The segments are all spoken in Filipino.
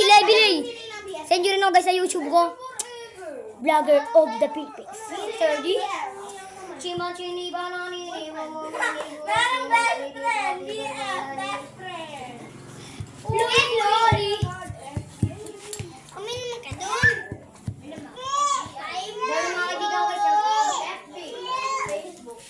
Bilay. Send nyo rin ako guys sa YouTube ko. Vlogger of the Philippines. 30. Chimachini banani. Parang best friend. Best friend. Lori. Kami naman ka doon. Dahil mga kaibigan ko sa FB, Facebook.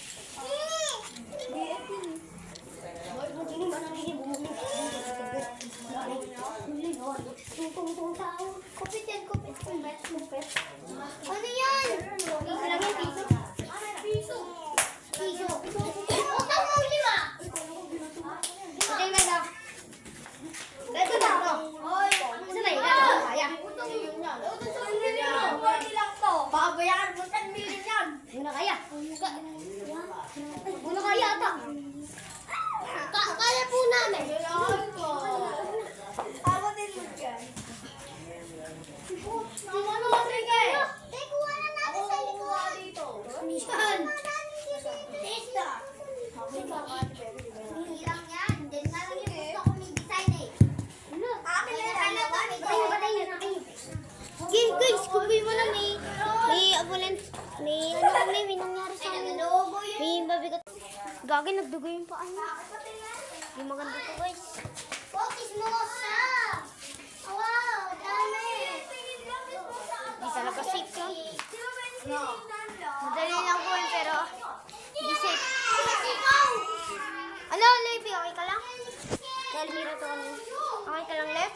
Ano yan? Piso. Utang mo 5. Ito guys ah. Ito na ito. Isa na yun. Kaya. Babayaran mo 10 million yan. Hindi na kaya. Wala kaya ata. Kaya po namin. Tawa din mo dyan. Ano natin kayo? Kuha na natin sa likod. Mission. Testa. Hirang yan. Hindi na lang yung gusto ko may design eh. Akin na lang dalawa. Patay nyo. Guys, kumpay mo na may ambulance, may nangyari sa amin. May mabigat. Gagay, nagdugo yung paa niya. Hindi maganda to guys. Focus mo sa. Wow, dami. Di talaga safe lang. Madali lang po yun, pero hindi safe. Ano, Levi, okay ka lang? Kalmira to kami. Okay ka lang, Lex?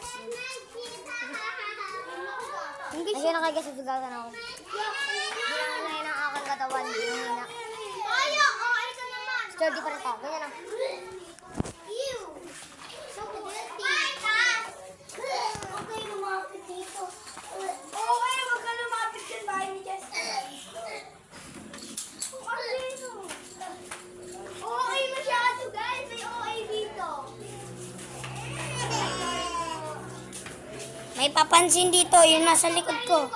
Kasi nakagasugagan ako. Hinangin ang aking katawan. Hinangina. Ayaw, okay ka naman. Sturdy pa rin ako. Ganyan lang. Ew. So dirty. Okay, lumapit dito. Okay, wag ka lumapit dyan. Bahay ni Jessica. Okay masyado, guys. May okay dito. May papansin dito. Yung nasa likod ko.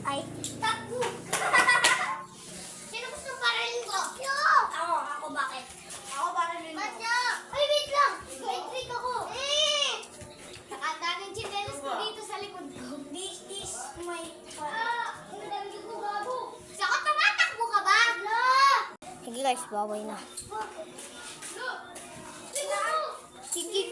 Ay, takbo. Sino gusto paralin ko? Ako, bakit? Ako paralin ko. Ay, wait lang. May trick ako. Nakandaming chinelas ko dito sa likod ko. This my... Ang dami ko bago. Saka tumatakbo ka ba? Sige guys, baway na. Kiki.